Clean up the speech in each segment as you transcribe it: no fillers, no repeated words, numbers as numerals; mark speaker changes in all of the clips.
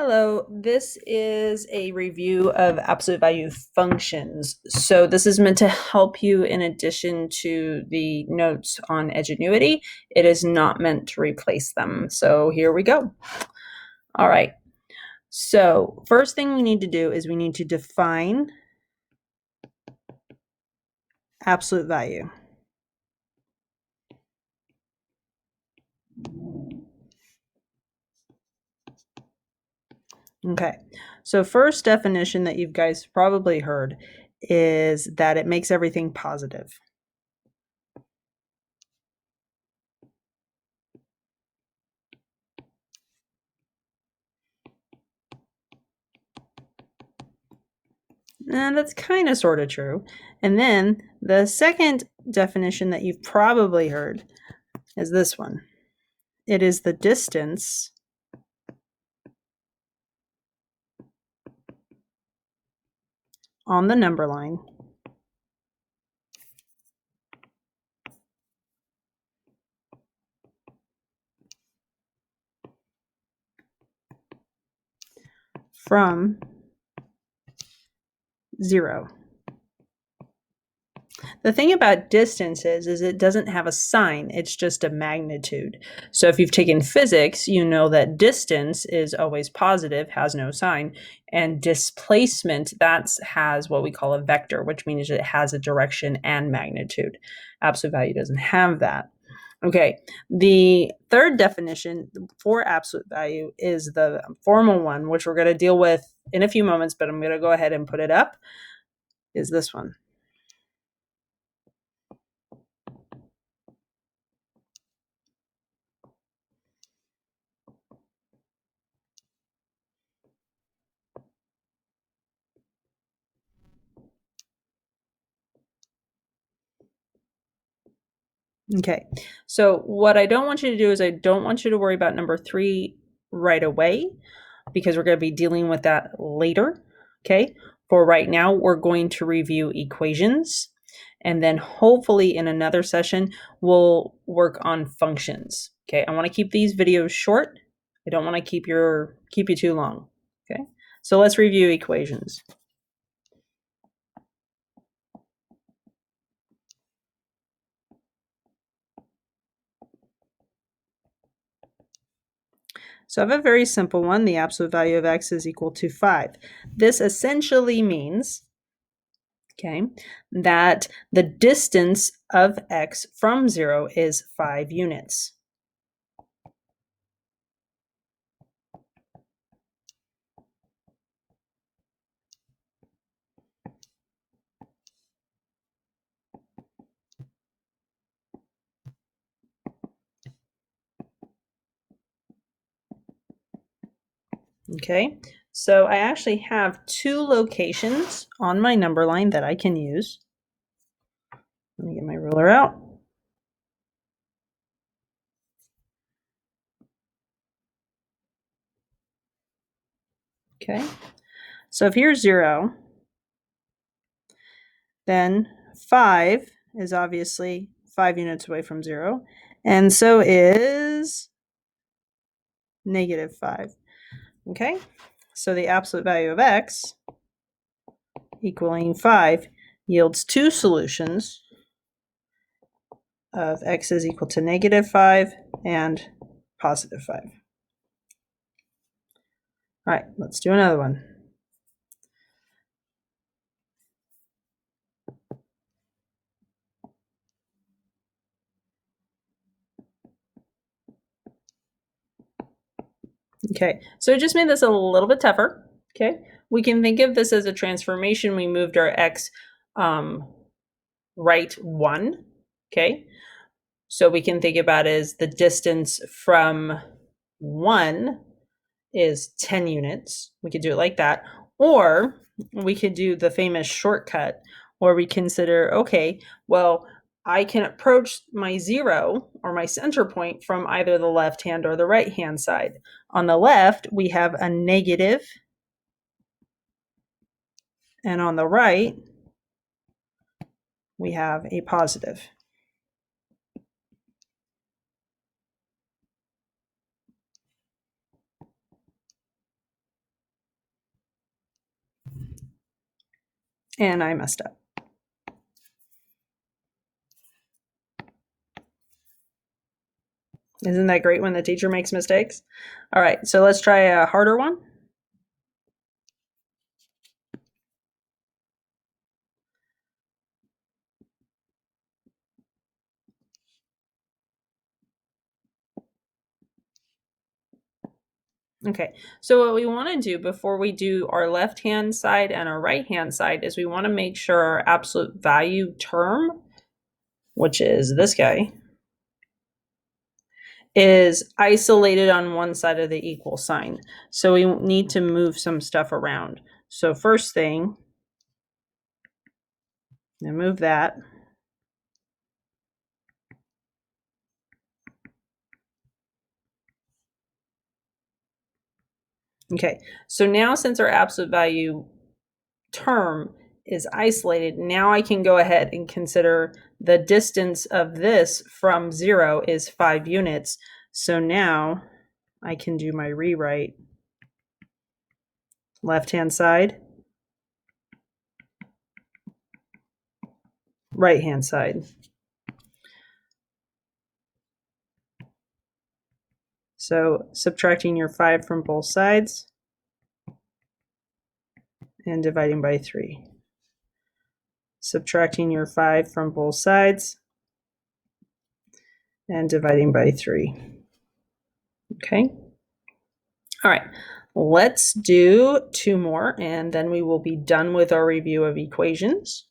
Speaker 1: Hello, this is a review of absolute value functions. So this is meant to help you in addition to the notes on Edgenuity. It is not meant to replace them. So here we go. All right. So first thing we need to do is we need to define absolute value. Okay, so first definition that you guys probably heard is that it makes everything positive. And that's kind of sort of true. And then the second definition that you've probably heard is this one. It is the distance on the number line from 0. The thing about distance is it doesn't have a sign, it's just a magnitude. So if you've taken physics, you know that distance is always positive, has no sign, and displacement, has what we call a vector, which means it has a direction and magnitude. Absolute value doesn't have that. Okay, the third definition for absolute value is the formal one, which we're going to deal with in a few moments, but I'm going to go ahead and put it up, is this one. Okay, so what I don't want you to do is I don't want you to worry about number 3 right away, because we're going to be dealing with that later. Okay, for right now, we're going to review equations, and then hopefully in another session, we'll work on functions. Okay, I want to keep these videos short. I don't want to keep you too long. Okay, so let's review equations. So I have a very simple one. The absolute value of x is equal to 5. This essentially means, okay, that the distance of x from 0 is 5 units. Okay, so I actually have 2 locations on my number line that I can use. Let me get my ruler out. Okay, so if here's 0, then 5 is obviously 5 units away from 0, and so is -5. Okay, so the absolute value of x equaling 5 yields 2 solutions of x is equal to -5 and +5. All right, let's do another one. Okay, so it just made this a little bit tougher. Okay, we can think of this as a transformation. We moved our x right 1. Okay, so we can think about it as the distance from 1 is 10 units. We could do it like that. Or we could do the famous shortcut where we consider, okay, well, I can approach my 0 or my center point from either the left hand or the right hand side. On the left, we have a negative, and on the right, we have a positive. And I messed up. Isn't that great when the teacher makes mistakes? All right, so let's try a harder one. Okay, so what we want to do before we do our left-hand side and our right-hand side is we want to make sure our absolute value term, which is this guy, is isolated on one side of the equal sign. So we need to move some stuff around. So first thing, and move that. Okay, so now since our absolute value term is isolated, now I can go ahead and consider the distance of this from 0 is 5 units. So now I can do my rewrite. Left-hand side, right-hand side. So subtracting your 5 from both sides and dividing by 3. Subtracting your 5 from both sides and dividing by 3. Okay. All right. Let's do 2 more, and then we will be done with our review of equations.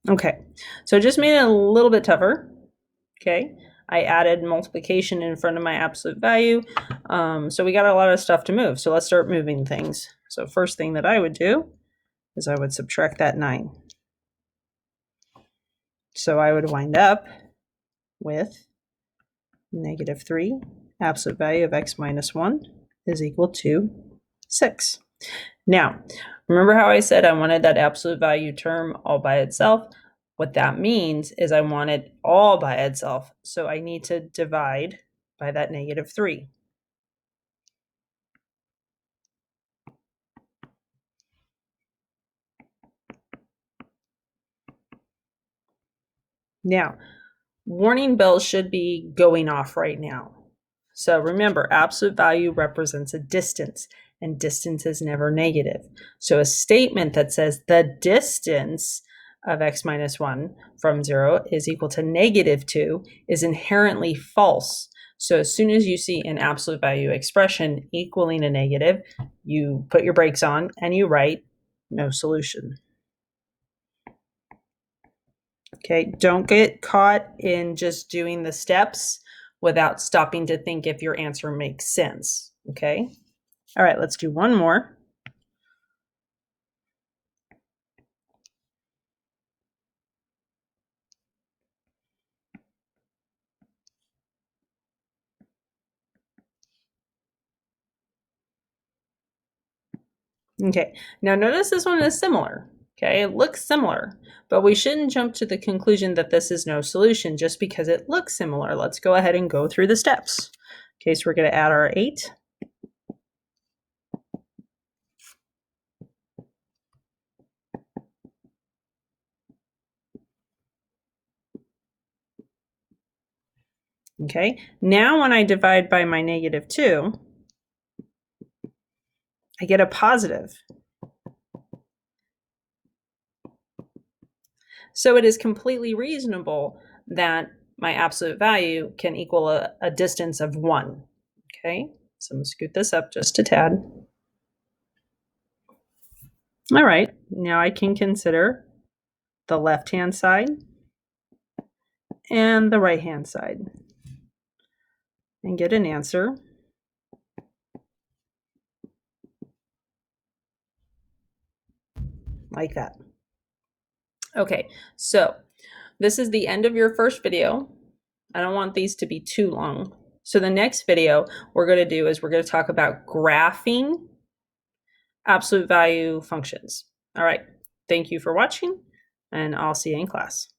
Speaker 1: Okay, so I just made it a little bit tougher. Okay, I added multiplication in front of my absolute value. So we got a lot of stuff to move. So let's start moving things. So first thing that I would do is I would subtract that 9. So I would wind up with -3. Absolute value of x minus 1 is equal to 6. Now, remember how I said I wanted that absolute value term all by itself? What that means is I want it all by itself. So I need to divide by that -3. Now, warning bells should be going off right now. So remember, absolute value represents a distance, and distance is never negative. So a statement that says the distance of x minus 1 from 0 is equal to -2 is inherently false. So as soon as you see an absolute value expression equaling a negative, you put your brakes on and you write no solution. Okay, don't get caught in just doing the steps without stopping to think if your answer makes sense. Okay, all right, let's do one more. Okay, now notice this one is similar. Okay, it looks similar, but we shouldn't jump to the conclusion that this is no solution just because it looks similar. Let's go ahead and go through the steps. Okay, so we're going to add our 8. Okay, now when I divide by my -2, I get a positive. So it is completely reasonable that my absolute value can equal a distance of 1. Okay, so I'm going to scoot this up just a tad. All right, now I can consider the left-hand side and the right-hand side and get an answer like that. Okay, so this is the end of your first video. I don't want these to be too long. So the next video we're going to do is we're going to talk about graphing absolute value functions. All right. Thank you for watching, and I'll see you in class.